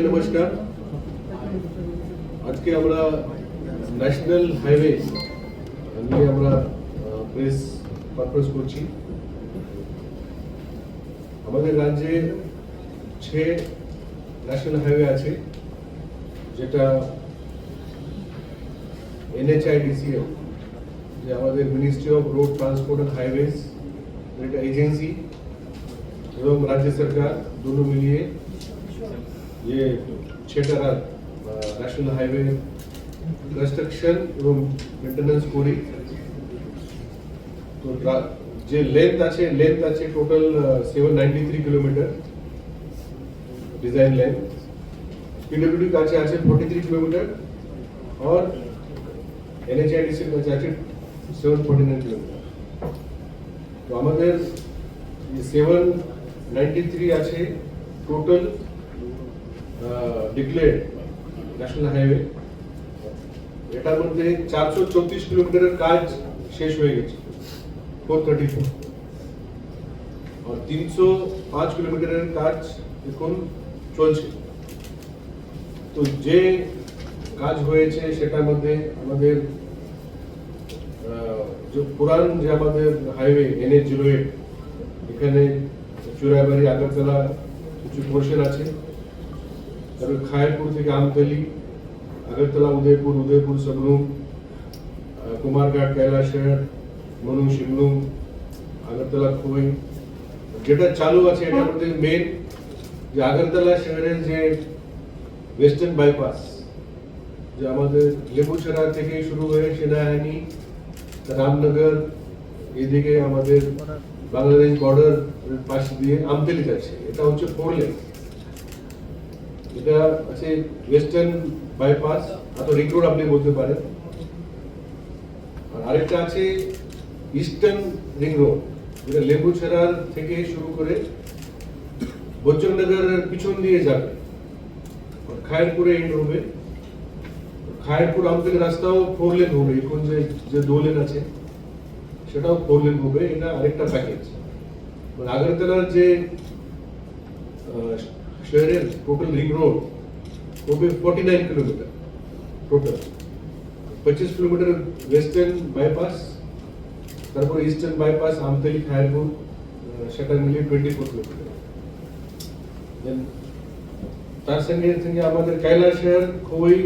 নমস্কার। আজকে আমরা ন্যাশনাল হাইওয়ে নিয়ে আমরা প্রেস কনফারেন্স করছি। আমাদের রাজ্যে 6 ন্যাশনাল হাইওয়ে আছে, যেটা NHIDCL, যে আমাদের ministry of road transport and highways এটা এজেন্সি এবং রাজ্য সরকার দুটো মিলিয়ে ये 6টা ন্যাশনাল হাইওয়ে কনস্ট্রাকশন এবং মেইনটেনেন্স করি। তো যে লেন্থ আছে total 793 kilometre design length. PWD কাছে আছে 43 কিলোমিটার और NHIDC কাছে আছে 749 কিলোমিটার। তো আমাদের 793 আছে টোটাল ডিক্লেয়ার্ড ন্যাশনাল হাইওয়ে। এটার মধ্যে 434 কিলোমিটারের কাজ শেষ হয়ে গেছে 434, আর 305 কিলোমিটারের কাজ এখন চলছে। তো যে কাজ হয়েছে সেটার মধ্যে আমাদের যে পুরান যে আমাদের হাইওয়ে NH-08 এখানে চুরাইবাড়ি আগরতলা কিছু পোর্শন আছে, তারপরে খায়রপুর থেকে আমতলি, আগরতলা উদয়পুর सबनुम, কুমারঘাট কৈলাসহর, মনু শিবলুম, আগরতলা খোই যেটা চালু আছে। এটার মধ্যে মেন যে আগরতলা শহরের যে ওয়েস্টার্ন বাইপাস, যে আমাদের লেবুছড়া থেকে শুরু হয়ে সেনাহানি, রামনগর, এদিকে আমাদের বাংলাদেশ বর্ডার পাশ দিয়ে আমতলি যাচ্ছে, এটা হচ্ছে 4 লেন। এটা আছে ওয়েস্টার্ন বাইপাস অথবা রিং রোড আপনি বলতে পারেন। আর আরেকটা আছে ইস্টার্ন রিং রোড, যেটা লেবুছড়ার থেকে শুরু করে বচ্চননগরের পিছন দিয়ে যাবে আর খায়রপুরে এন্ড হবে। খায়রপুর আমতলি রাস্তাও 4 লেন হবে, এখন যে 2 লেন আছে সেটাও 4 লেন হবে। এটা আরেকটা প্যাকেজ। মানে আগরতলার যে শহরের টোটাল রিং রোড হবে 49 kilometre total. 25 kilometre western bypass, তারপর ইস্টার্ন বাইপাস আমতলি খায়রপুর, সেটা মিলিয়ে 24 কিলোমিটার। তার সঙ্গে সঙ্গে আমাদের কৈলাসহর খোই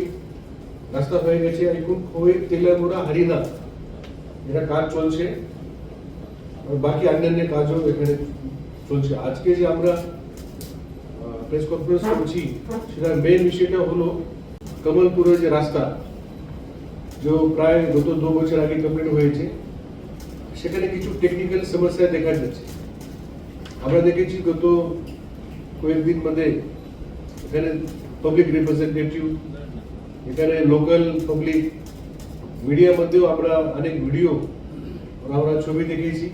রাস্তা হয়ে গেছে, এখন খোই তেলামুড়া হরিনা এটা কাজ চলছে, আর বাকি অন্যান্য কাজও এখানে চলছে। আজকে যে আমরা প্রেস কনফারেন্স করছি সেটার মেন বিষয়টা হলো কমলপুরের যে রাস্তা, যে প্রায় গত 2 বছর আগে কমপ্লিট হয়েছে, সেখানে কিছু টেকনিক্যাল সমস্যা দেখা যাচ্ছে। আমরা দেখেছি গত কয়েকদিন মধ্যে এখানে পাবলিক রিপ্রেজেন্টেটিভ, এখানে লোকাল পাবলিক, মিডিয়ার মধ্যেও আমরা অনেক ভিডিও আমরা ছবি দেখেছি।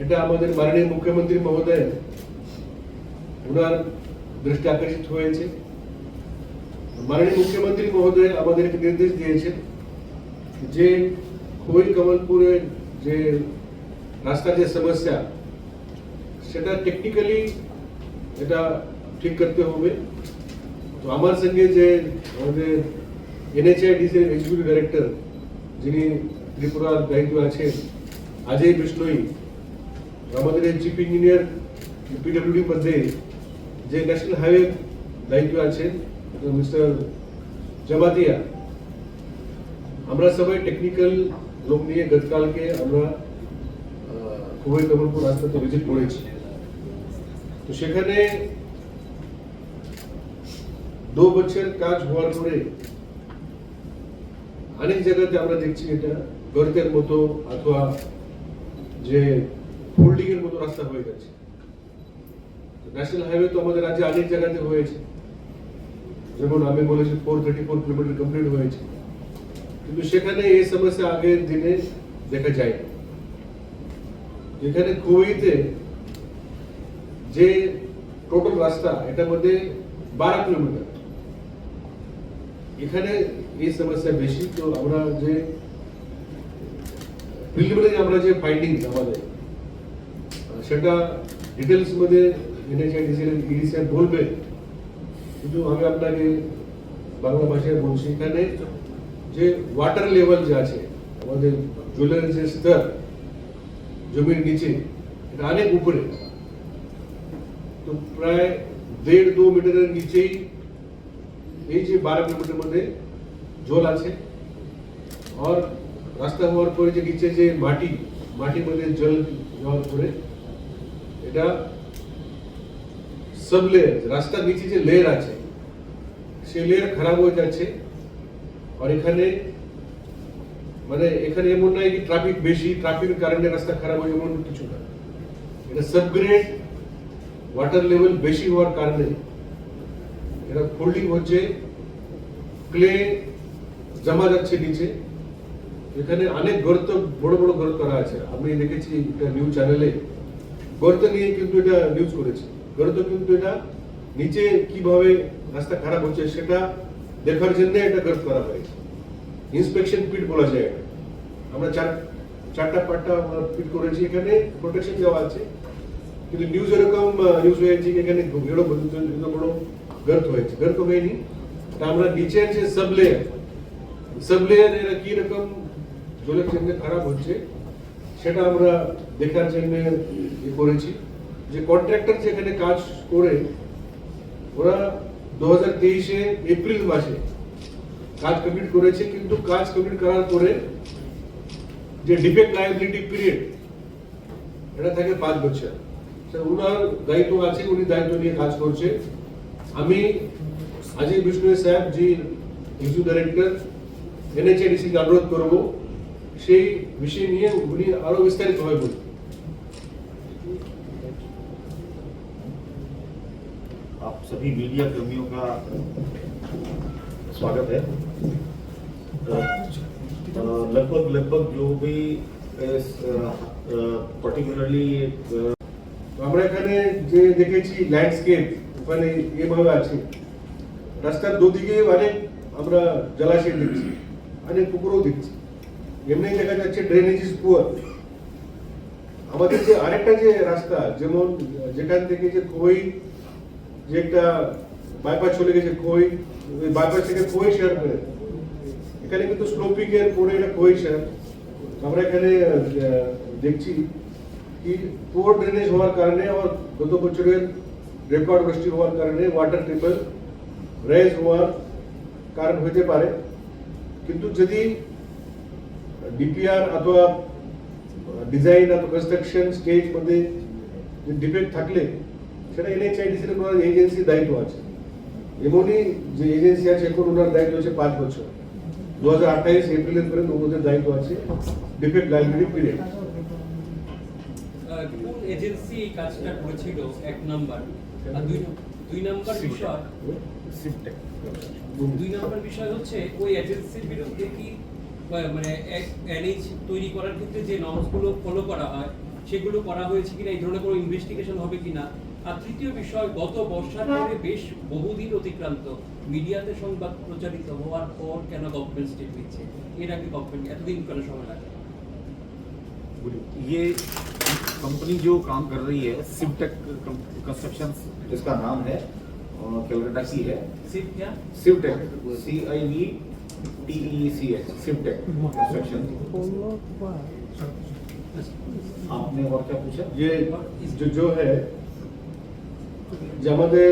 এটা আমাদের মাননীয় মুখ্যমন্ত্রী মহোদয় ওনার দৃষ্টি আকর্ষিত হয়েছে। মাননীয় মুখ্যমন্ত্রী মহোদয় আমাদেরকে নির্দেশ দিয়েছেন যে খোই কমলপুরের যে রাস্তার যে সমস্যা সেটা টেকনিক্যালি এটা ঠিক করতে হবে। তো আমার সঙ্গে যে আমাদের NHIDC এর এক্সিকিউটিভ ডাইরেক্টর, যিনি ত্রিপুরার দায়িত্ব আছেন, অজয় বিষ্ণই, আমাদের চিফ ইঞ্জিনিয়ার PWD মধ্যে যে ন্যাশনাল হাইওয়ে দায়িত্ব আছেন মিস্টার জমাতিয়া, আমরা সবাই টেকনিক্যাল লোক নিয়ে গতকালকে আমরা খোই কমলপুর রাস্তাতে ভিজিট করেছি। তো সেখানে 2 বছর কাজ হওয়ার পরে অনেক জায়গাতে আমরা দেখছি এটা গর্তের মতো অথবা যে ফোল্ডিং এর মতো রাস্তা হয়ে গেছে। ন্যাশনাল হাইওয়ে তো আমাদের রাজ্যে অনেক জায়গাতে হয়েছে, যেমন আমি বলেছি 434 কিলোমিটার কমপ্লিট হয়েছে, কিন্তু সেখানে এই সমস্যা আগের দিনে দেখা যায়। এখানে খোইতে যে টোটাল রাস্তা এটার মধ্যে 12 কিলোমিটার, এখানে এই সমস্যা বেশি। তো আমরা যে প্রিলিমিনারি আমরা যে ফাইন্ডিংস আমাদের সেটা ডিটেলস मध्ये NHIDC बोलबे কিন্তু আমি আপনাকে বাংলা ভাষায় বলছি, এখানে যে ওয়াটার লেভেল যে আছে, আমাদের জলের যে স্তর জমির নিচে, এটা অনেক উপরে, তো প্রায় 1.5-2 মিটারের নিচেই এই যে 12 কিলোমিটার মধ্যে জল আছে। আর রাস্তা হওয়ার পরে যে নিচে যে মাটির মধ্যে জল যাওয়ার পরে এটা सब लेयर, রাস্তার নিচে যে লেয়ার আছে সেই লেয়ার খারাপ হয়ে যাচ্ছে। আর এখানে মানে এখানে এমন নয় কি ট্রাফিক বেশি, ট্রাফিকের কারণে রাস্তা খারাপ হয় এমন কিছু না, এটা সাবগ্রেড ওয়াটার লেভেল বেশি হওয়ার কারণে এটা ফোল্ডিং হচ্ছে, ক্লে জমা যাচ্ছে নিচে। এখানে অনেক গর্ত, বড় বড় গর্ত করা আছে। আমি দেখেছি একটা নিউজ চ্যানেলে গর্ত নিয়ে কিন্তু এটা নিউজ করেছে। গর্ত কিন্তু এটা নিচে কিভাবে রাস্তা খারাপ হচ্ছে সেটা দেখার জন্য এটা গর্ত করা হয়েছে। ইন্সপেকশন পিট বলা যায় এটা। আমরা চারটা পাট্টা আমরা পিট করেছি, এখানে প্রোটেকশন দেওয়া আছে, কিন্তু নিউজ এরকম নিউজ হয়েছে এখানে বড় বড় গর্ত হয়েছে। গর্ত হয়নি, তা আমরা নিচের যে সাবলেয়ার এরা কি রকম জলের জন্য খারাপ হচ্ছে সেটা আমরা দেখার জন্য করেছি। যে কন্ট্রাক্টর যেখানে কাজ করে ওরা 2023 এপ্রিল মাসে কাজ কমপ্লিট করেছে, কিন্তু কাজ কমপ্লিট করার পরে যে ডিফেক্ট লায়াবিলিটি পিরিয়ড এটা থাকে 5 বছর। ওনার দায়িত্ব আছে, উনি দায়িত্ব নিয়ে কাজ করছে। আমি আজি বিষ্ণু সাহেব জি এক্সিকিউটিভ ডাইরেক্টর NHIDC কে অনুরোধ করব সেই বিষয় নিয়ে উনি আরো বিস্তারিত ভাবে বলুন। आप सभी मीडिया कर्मियों का स्वागत है। लगभग जो भी पर्टिकुलरली আমরা এখানে যে দেখেছি ল্যান্ডস্কেপ ওখানে এভাবে আছে, রাস্তার দুদিকে অনেক আমরা জলাশয় দেখছি, অনেক পুকুরও দেখছি, এমনি দেখা যাচ্ছে ড্রেনেজ ইজ পুয়ার। আমাদের যে আরেকটা যে রাস্তা, যেমন যেখান থেকে যে খোই যে একটা বাইপাস চলে গেছে, খোই ওই বাইপাস থেকে খোই শেয়ার করে, এখানে কিন্তু স্লোপিং এর পরে এটা খোই শেয়ার। আমরা এখানে দেখছি কি পুয়ার ড্রেনেজ হওয়ার কারণে আর গত বছরের রেকর্ড বৃষ্টি হওয়ার কারণে ওয়াটার টেবল রেজ হওয়ার কারণ হতে পারে। কিন্তু যদি ডিপিআর অথবা ডিজাইন অথবা কনস্ট্রাকশন স্টেজ মধ্যে ডিফেক্ট থাকলে সেটা NHIDC এর এজেন্সি দায়িত্ব আছে। এমনই যে এজেন্সি আছে এখন ওনার দায়িত্ব হচ্ছে 5 বছর, 2028 এপ্রিলের পর্যন্ত ওদের দায়িত্ব আছে ডিফেক্ট লায়াবিলিটি পিরিয়ড। কোন এজেন্সি এই কাজটা করেছিল এক নাম্বার, আর দুই নাম্বার বিষয় सिमटेक দুই নাম্বার বিষয় হচ্ছে ওই এজেন্সির বিরুদ্ধে কি মানে NH তৈরি করার ক্ষেত্রে যে নর্মসগুলো ফলো করা হয় সেগুলো করা হয়েছে কিনা, এই ধরনের কোনো ইনভেস্টিগেশন হবে কিনা। আর তৃতীয় বিষয়, গত বর্ষার পরে বেশ বহুদিন অতিক্রান্ত, মিডিয়াতে সংবাদ প্রচারিত হওয়ার পর কেন গভর্নমেন্ট স্টেপ নিচ্ছে? এর আগে গভর্নমেন্ট এতদিন কেন সময় লাগে? ये कंपनी जो काम कर रही है सिमटेक कंस्ट्रक्शन जिसका नाम है, कलकत्ता की है। सिर्फ क्या? सिमटेक CIVTECH सिमटेक कंस्ट्रक्शन। आपने और क्या पूछा? ये जो है যে আমাদের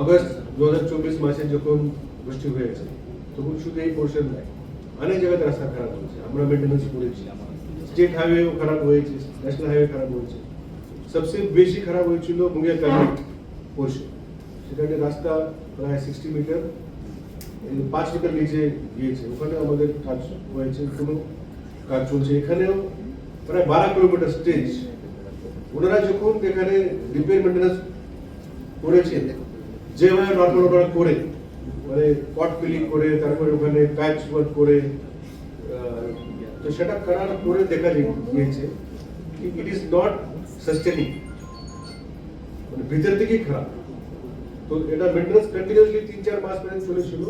আগস্ট 2024 মাসে যখন বৃষ্টি হয়েছে তখন শুধু এই পোর্শন নাই, অনেক জায়গাতে রাস্তা খারাপ হয়েছে। আমরা মেনটেন্যান্স করেছি, স্টেট হাইওয়ে খারাপ হয়েছে, ন্যাশনাল হাইওয়ে খারাপ হয়েছে। সবচেয়ে বেশি খারাপ হয়েছিল মুঙ্গিয়া কালী পোর্শন, সেখানে রাস্তা প্রায় 60 মিটার 5 মিটার নিচে গিয়েছে, ওখানে আমাদের কাজ হয়েছে, কোনো কাজ চলছে। এখানেও প্রায় 12 কিলোমিটার স্টেজ ওনারা যখন এখানে রিপেয়ার মেনটেন্যান্স করেছেন, যেভাবে নর্মাল ওনারা করে মানে পট ফিলিং করে তারপরে ওখানে প্যাচ ওয়ার্ক করে, তো সেটা করার পরে দেখা গিয়েছে ইট ইজ নট সাস্টেনিং, মানে ভিতর থেকেই খারাপ। তো এটা মেনটেন্যান্স কন্টিনিউসলি 3-4 মাস পর্যন্ত চলেছিল,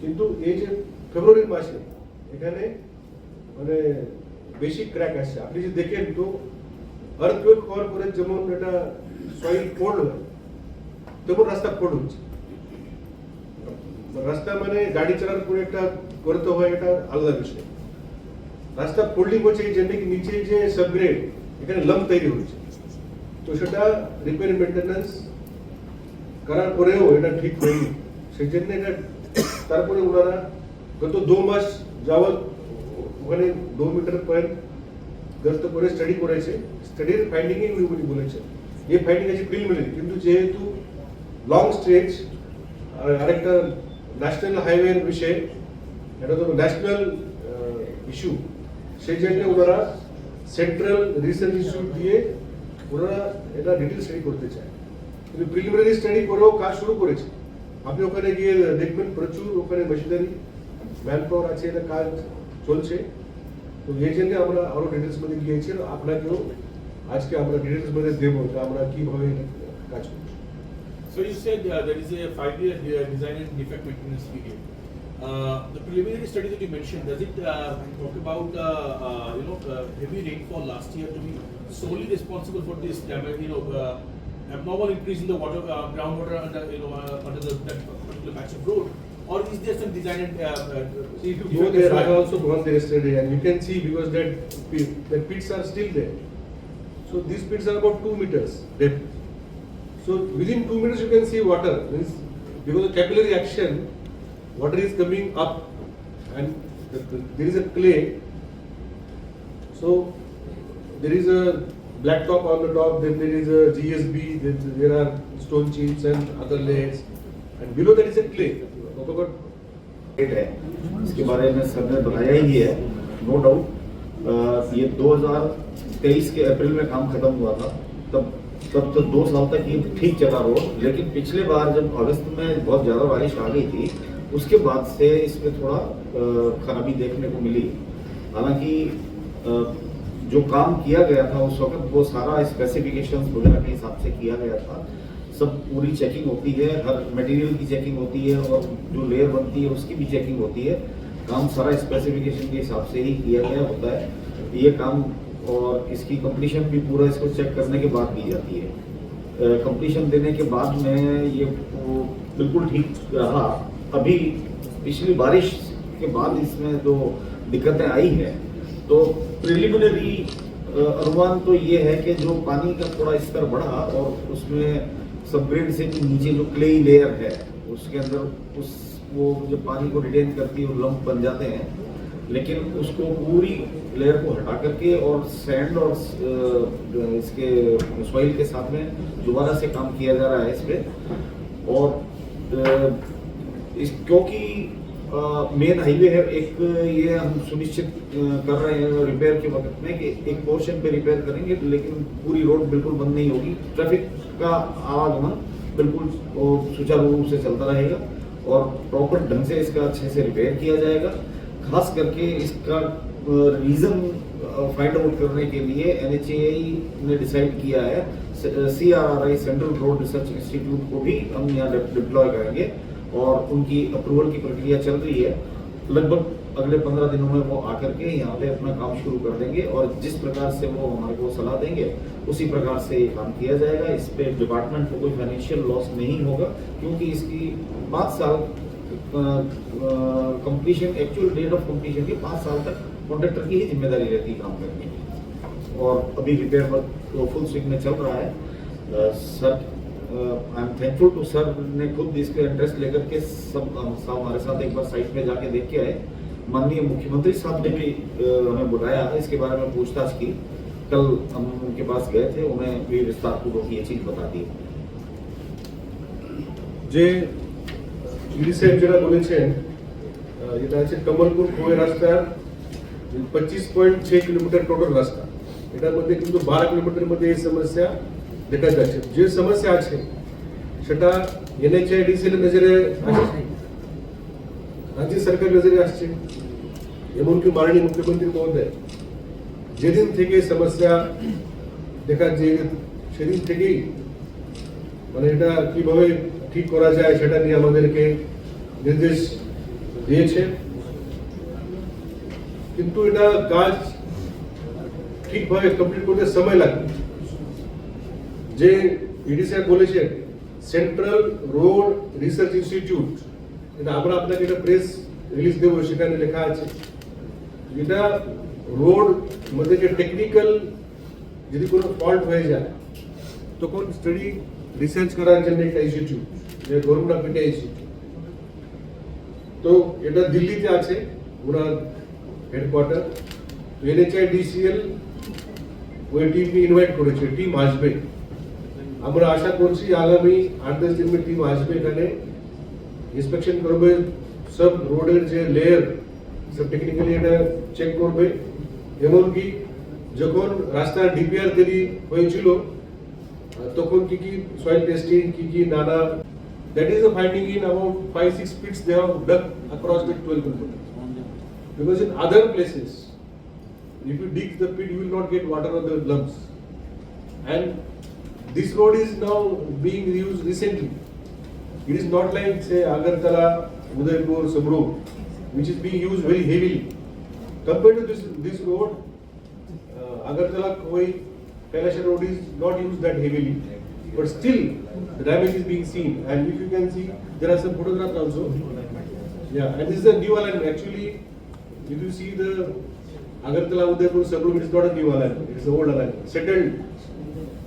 কিন্তু এই যে ফেব্রুয়ারি মাসে এখানে মানে বেশি ক্র্যাক আসছে। আপনি যদি দেখেন তো আর্থকুয়েক হওয়ার পরে যেমন এটা সয়েল ফোল্ড হয় তেমন রাস্তা ফোল্ড হচ্ছে। রাস্তা মানে গাড়ি চালানোর পরে একটা করতে হয়, এটা আলাদা বিষয়। রাস্তা ফোল্ডিং হচ্ছে এই জন্য কি নিচে যে সাবগ্রেড এখানে লাম্প তৈরি হচ্ছে, তো সেটা রিপেয়ার মেনটেন্যান্স করার পরেও এটা ঠিক হয়নি, সেই জন্য এটা তারপরে ওনারা গত 2 মাস যাবৎ ওখানে 2 মিটার পয়েন্ট গস্ত করে স্টাডি করেছে, স্টাডির ফাইন্ডিং এ উনি বলেছেন এই ফাইন্ডিং আছে প্রিলিমিনারি, কিন্তু যেহেতু লং স্ট্রেচ আর আরেকটা ন্যাশনাল হাইওয়ের বিষয়ে, এটা তো ন্যাশনাল ইস্যু, সেই জন্য ওনারা সেন্ট্রাল রিসার্চ ইনস্টিটিউট দিয়ে ওনারা এটা ডিটেল স্টাডি করতে চায়, কিন্তু প্রিলিমিনারি স্টাডি করেও কাজ শুরু করেছে। আপনি ওখানে গিয়ে দেখবেন প্রচুর ওখানে মেশিনারি ম্যান পাওয়ার আছে, এটা কাজ চলছে। তো এই জন্য আমরা আরো ডিটেলস মধ্যে গিয়েছি, আপনাকেও আজকে আমরা ডিটেলস মধ্যে দেবো যে আমরা কিভাবে কাজ করছি। So you said there is a 5-year design and defect maintenance period. The preliminary study that you mentioned, does it talk about heavy rainfall last year to be solely responsible for this abnormal increase in the water groundwater under that particular patch of road, or is there some design and See, if you go there, I also gone there yesterday, and you can see because the pits are still there. So these pits are about 2 meters depth. So within 2 meters you can see water. Means because of capillary action, water is coming up, and there is a clay. So there is a black top on the top. Then there is a GSB. Then there are stone chips and other layers, and below that is a clay. है, इसके बारे में sir ने बताया ही है, no doubt. ये 2023 के अप्रैल में काम खत्म हुआ था, तब तो 2 साल तक ये ठीक चला रोड, लेकिन पिछले बार जब अगस्त में बहुत ज़्यादा बारिश आ गई थी, उसके बाद से इसमें थोड़ा खराबी देखने को मिली। हालांकि जो काम किया गया था उस वक्त वो सारा स्पेसिफिकेशंस वगैरह के हिसाब से किया गया था, सब पूरी चेकिंग होती है, हर मटेरियल की चेकिंग होती है और जो लेयर बनती है उसकी भी चेकिंग होती है। काम सारा स्पेसिफिकेशन के हिसाब से ही किया गया होता है ये काम, और इसकी कंप्लीशन भी पूरा इसको चेक करने के बाद दी जाती है। कंप्लीशन देने के बाद में ये बिल्कुल ठीक रहा। अभी पिछली बारिश के बाद इसमें जो दिक्कतें आई है, तो प्रिलिमिनरी अनुमान तो ये है कि जो पानी का थोड़ा स्तर बढ़ा और उसमें सबग्रेड से नीचे जो क्ले लेयर है उसके अंदर वो जब पानी को रिटेन करती है और लंप बन जाते हैं, लेकिन उसको पूरी लेयर को हटा करके और सैंड और इसके सॉइल के साथ में दोबारा से काम किया जा रहा है इस पे। और क्योंकि मेन हाईवे है, एक ये हम सुनिश्चित कर रहे हैं रिपेयर के वक्त में कि एक पोर्शन पे रिपेयर करेंगे, लेकिन पूरी रोड बिल्कुल बंद नहीं होगी, ट्रैफिक का आवागमन बिल्कुल सुचारू रूप से चलता रहेगा और प्रॉपर ढंग से इसका अच्छे से रिपेयर किया जाएगा। खास करके इसका रीजन फाइंड आउट करने के लिए NHAI ने डिसाइड किया है CRRI central road research institute को भी हम यहाँ डिप्लॉय करेंगे और उनकी अप्रूवल की प्रक्रिया चल रही है। लगभग अगले 15 दिनों में वो आकर के यहाँ पे अपना काम शुरू कर देंगे और जिस प्रकार से वो हमारे को सलाह देंगे उसी प्रकार से ये काम किया जाएगा। इस पे डिपार्टमेंट को कोई फाइनेंशियल लॉस नहीं होगा, क्योंकि इसकी 5 साल completion, actual date of completion की 5 साल तक कॉन्ट्रैक्टर की ही जिम्मेदारी रहती है काम करने की। और अभी रिपेयर वर्क तो फुल स्विंग में चल रहा है। Sir I am thankful to sir ने खुद इसके इंटरेस्ट लेकर के सब हमारे साथ एक बार साइट में जाके देख के आए। माननीय मुख्यमंत्री साहब ने भी हमें बुलाया, इसके बारे में पूछताछ की। कल हम उनके पास गए थे, उन्हें भी विस्तार पूर्वक ये चीज बता दी। যে ইডি সাহেব যেটা বলেছেন, এটা আছে কমলপুর খোয়ে রাস্তার 25.6 কিলোমিটার টোটাল রাস্তা, এটার মধ্যে কিন্তু 12 কিলোমিটার মধ্যে এই সমস্যা দেখা যাচ্ছে। যে সমস্যা আছে সেটা NHIDCL এর নজরে আসছে, রাজ্য সরকার নজরে আসছে, এমনকি মাননীয় মুখ্যমন্ত্রী মহোদয় যেদিন থেকে সমস্যা দেখা যে সেদিন থেকেই মানে এটা কিভাবে ঠিক করা যায় সেটা নিয়ে আমাদেরকে নির্দেশ দিয়েছে। কিন্তু এটা কাজ ঠিকভাবে কমপ্লিট করতে সময় লাগবে। যে ইডি সাহেব বলেছেন সেন্ট্রাল রোড রিসার্চ ইনস্টিটিউট, এটা আমরা আপনাকে একটা প্রেস রিলিজ দেবো, সেখানে লেখা আছে যেটা রোড মধ্যে যে টেকনিক্যাল যদি কোনো ফল্ট হয়ে যায় তখন স্টাডি রিসার্চ করার জন্য একটা ইনস্টিটিউট, যে গরুড়া পিটা ইনস্টিটিউট, তো এটা দিল্লিতে আছে ওনার হেডকোয়ার্টার। তো NHIDCL ওই টিমকে ইনভাইট করেছে, টিম আসবে। আমরা আশা করছি আগামী 8-10 দিন में টিম আসবে, এখানে ইন্সপেকশন করবে সব রোডের যে লেয়ার, সব টেকনিক্যালি এটা চেক করবে। এমনকি যখন রাস্তার ডিপিআর তৈরি হয়েছিল তখন কি কি সয়েল টেস্টিং, কি কি নানা, that is a finding in about 5-6 pits they have dug across the 12 kilometers. Because in other places, if you dig the pit, you will not get water on the lumps. And this road is now being used recently. It is not like say Agartala, Udaipur, Sabru, which is being used very heavily. Compared to this road, Agartala, Koi, Kailasha road is not used that heavily, but still the damage is being seen. And if you can see, there are some photographs also. Yeah, and this is a new alignment. Actually, if you see the Agartala, Udaipur, Sabru, it is not a new alignment. It is an old alignment. Settled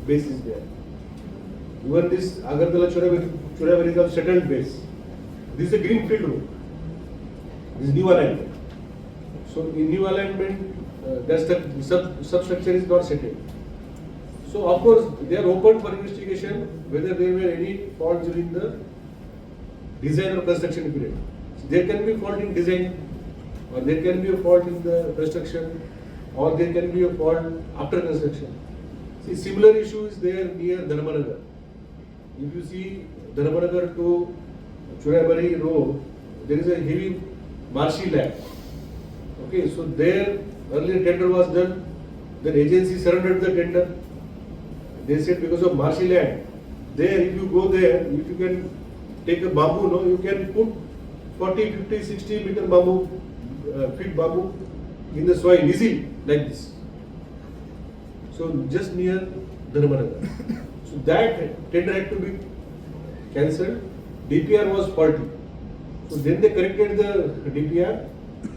base is there. Even this Agartala Chorabari is a settled base. This is a greenfield road. This is new alignment. So in new alignment, that's the substructure is not settled. So of course they are open for investigation whether there were any faults during the design or construction period. So there can be fault in design, or there can be a fault in the construction, or there can be a fault after construction. See, similar issue is there near Dharmanagar. If you see Dharmanagar to Chorabari road, there is a heavy marshy land. Okay, so there earlier tender was done, then agency surrendered the tender. They said because of marshy land, there if you go there, if you can take a bamboo, no, you can put 40, 50, 60 meter bamboo, feet bamboo in the soil easily like this. So just near Dharmanagar. So that tender had to be cancelled. DPR was faulty. So then they corrected the DPR.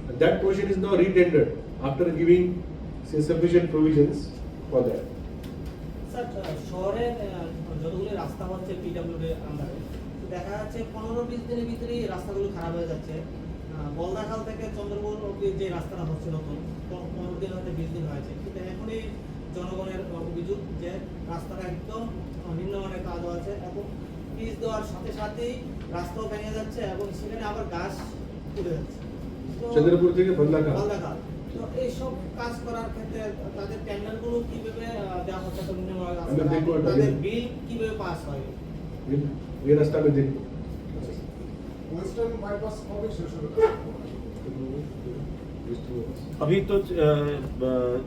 And that portion is now re-tendered after giving say, sufficient provisions for that. Sir শহরের যতগুলো রাস্তা হচ্ছে PWD আন্ডারে, দেখা যাচ্ছে 15-20 দিনের ভিতরেই রাস্তাগুলো খারাপ হয়ে যাচ্ছে। বলদাখাল থেকে চন্দ্রপুর অব্দি যে রাস্তাটা হচ্ছে নতুন, 15 দিন হতে 20 দিন হয়েছে, কিন্তু এখনই জনগণের অভিযোগ যে রাস্তাটা একদম নিম্নমানের কাজ আছে এবং পিচ দেওয়ার সাথে সাথেই রাস্তাও ভেঙে যাচ্ছে এবং সেখানে আবার গাছ উঠে যাচ্ছে। তো চন্দ্রপুর থেকে বলদাখাল। তো এইসব কাজ করার ক্ষেত্রে তাদের টেন্ডারগুলো কিভাবে দেওয়া হচ্ছে, আমি দেখবো এটা। তাদের বিল কিভাবে পাস হয়? ये रास्ता में देखो। वेस्टर्न बाईपास कभी शेष होगा? अभी तो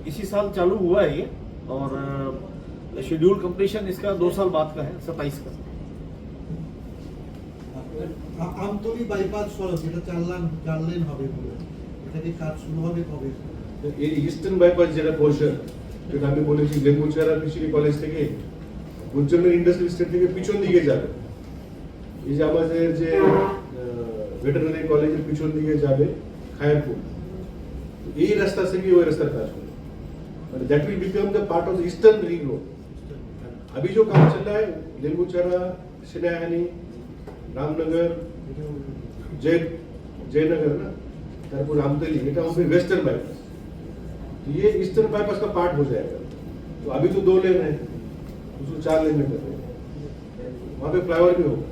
इसी साल चालू हुआ है ये, और शेड्यूल कंप्लीशन इसका 2 साल बाद का है, 27 का। আমতলী বাইপাস সড়ক এটা 4 লেন হবে বলে, এটা কি কাজ শুরু হবে কবে? এই ইস্টার্ন বাইপাস যেটা পোর্শন, যেটা আমি বলেছি লেম্বুচারা ফিশারি কলেজ থেকে গুলচন্দ্র ইন্ডাস্ট্রি স্টেট থেকে পিছন দিকে যাবে, এই যে আমাদের যে ভেটেরিনারি কলেজের পিছন দিকে যাবে খায়রপুর, এই রাস্তা থেকে ওই রাস্তার কাজ হবে, মানে that will become the part of the eastern ring road. अभी जो काम चल रहा है लेम्बुचारा, सिनायानी, रामनगर, जयनगर ना, तारपुर आमतली, এটা হবে वेस्टर्न बाईपास। तो ये ईस्टर्न बाईपास का पार्ट हो जाएगा। तो अभी तो 2 लेन है, उसको 4 लेन में कर रहे हैं, वहाँ पे फ्लाईओवर भी होगा।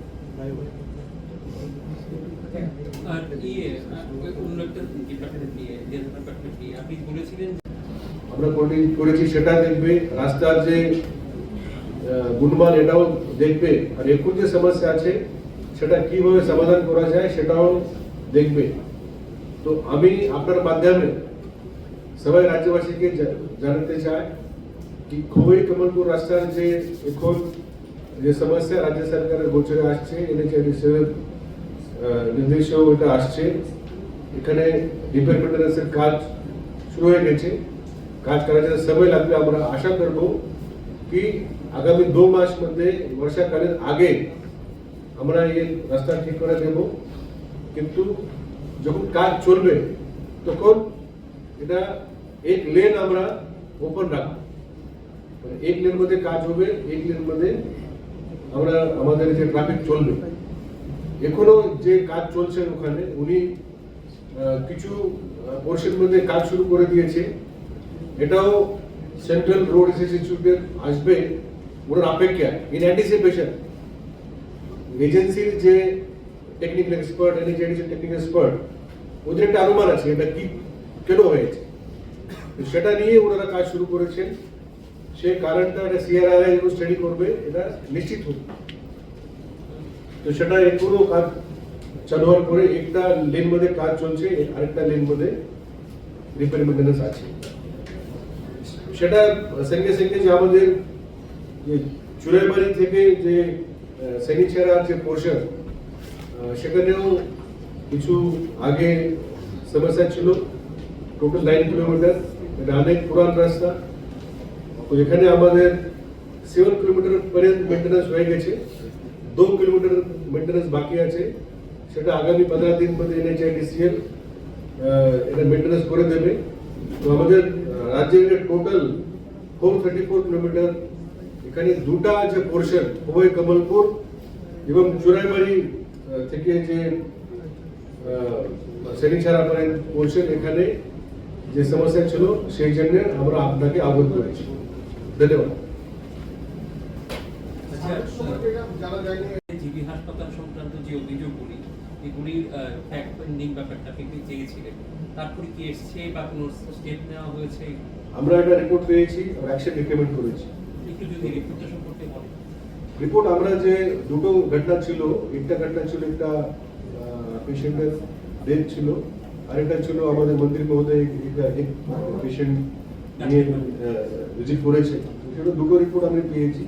আর অন্য একটা ডিপার্টমেন্ট নিয়ে, জেনারেল ডিপার্টমেন্ট নিয়ে আপনি বলেছিলেন আমরা করেছি সেটা দেখবে, রাস্তার যে গুণমান এটাও দেখবে, আর এখন যে সমস্যা আছে সেটা কিভাবে সমাধান করা যায় সেটাও দেখবে। তো আমি আপনার মাধ্যমে সবাই রাজ্যবাসীকে জানাতে চাই কি খোয়াই কমলপুর রাস্তার যে এখন যে সমস্যা রাজ্য সরকারের গোচরে আসছে, NHIDCL নির্দেশেও এটা আসছে, এখানে রিপেয়ার মেইনটেন্যান্সের কাজ শুরু হয়ে গেছে, কাজ করার জন্য সময় লাগবে। আমরা আশা করব কি আগামী 2 মাস মধ্যে বর্ষাকালের আগে আমরা এই রাস্তা ঠিক করে দেব। কিন্তু যখন কাজ চলবে তখন এটা এক লেন আমরা ওপেন রাখবো, মানে এক লেন মধ্যে কাজ হবে, এক লেন মধ্যে আমরা আমাদের যে ট্রাফিক চলবে। এখনো যে কাজ চলছে ওখানে উনি কিছু পোর্শন মধ্যে কাজ শুরু করে দিয়েছে, এটাও সেন্ট্রাল রোড ইনস্টিটিউটের আসবে ওনার অপেক্ষা, ইন অ্যান্টিসিপেশন। এজেন্সির যে টেকনিক্যাল এক্সপার্ট, এনএইচআইডিসির টেকনিক্যাল এক্সপার্ট, ওদের একটা অনুমান আছে এটা কি কেন হয়েছে, তো সেটা নিয়ে ওনারা কাজ শুরু করেছেন। সেই কারণটা একটা সিআরআই স্টাডি করবে, এটা নিশ্চিত হবে। তো সেটা এখনো কাজ চালু হওয়ার পরে একটা লেন মধ্যে কাজ চলছে, আরেকটা লেন মধ্যে রিপেয়ার মেইনটেনেন্স আছে। সেটা সঙ্গে সঙ্গে যে আমাদের যে চুরাইবাড়ি থেকে যে সেনিচেরা যে পোর্শন, সেখানেও কিছু আগে সমস্যা ছিল। টোটাল 9 কিলোমিটার, এটা অনেক পুরান রাস্তা। তো এখানে আমাদের 7 কিলোমিটার পর্যন্ত মেইনটেনেন্স হয়ে গেছে, 2 কিলোমিটার মেইনটেনেন্স বাকি আছে। সেটা আগামী 15 দিন মধ্যে এনএইচআইডিসিএল এটা মেইনটেনেন্স করে দেবে। তো আমাদের রাজ্যের টোটাল 434 কিলোমিটার, এখানে দুটা যে পোর্শন খোয়াই কমলপুর এবং চুরাইবাড়ি থেকে যে সেনিছাড়া পর্যন্ত পোর্শন, এখানে যে সমস্যা ছিল সেই জন্য আমরা আপনাকে অবগত করেছি। ধন্যবাদ। জিবি হাসপাতাল সংক্রান্ত যে অভিযোগগুলি, এগুলির ফ্যাক্ট ফাইন্ডিং ব্যাপারটা কিন্তু চেয়েছিলেন, তারপরে কি এসছে বা কোনো স্টেপ নেওয়া হয়েছে? আমরা একটা রিপোর্ট পেয়েছি আর অ্যাকশন রিকমেন্ড করেছি। একটু যদি রিপোর্টটা সম্পর্কে বলেন। রিপোর্ট আমরা যে দুটো ঘটনা ছিল, একটা ঘটনা ছিল একটা পেশেন্টের ডেথ ছিল, আরেকটা ছিল আমাদের মন্ত্রী মহোদয় এক পেশেন্ট নিয়ে ভিজিট করেছে। সেটা দুটো রিপোর্ট আমরা পেয়েছি,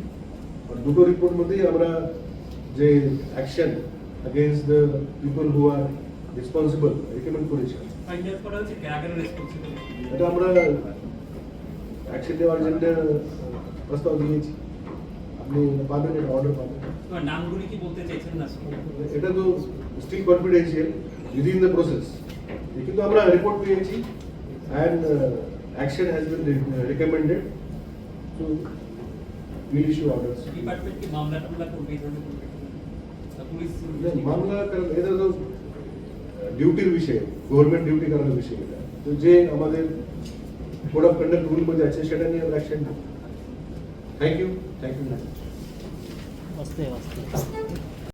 আর দুটো রিপোর্ট মধ্যেই আমরা যে action against the people who are responsible recommend করেছি। ফাইন্ড আউট করা হয়েছে কারা রেসপন্সিবল, এটা আমরা অ্যাকশন নেওয়ার জন্য প্রস্তাব দিয়েছি, আপনি পাবেন, এটা অর্ডার পাবেন। নামগুলি কি বলতে চাইছেন না? এটা তো still confidential within the process, কিন্তু আমরা রিপোর্ট পেয়েছি and action has been recommended to will issue orders. Department কি মামলা টামলা করবে এই ধরনের করবে? পুলিশ মামলা কারণ এটা তো ডিউটির বিষয়, গভর্নমেন্ট ডিউটি করার বিষয়। এটা তো যে আমাদের কোড অফ কন্ডাক্ট রুল মধ্যে আছে সেটা নিয়ে আমরা অ্যাকশন নেব। Thank you. আস্তে আস্তে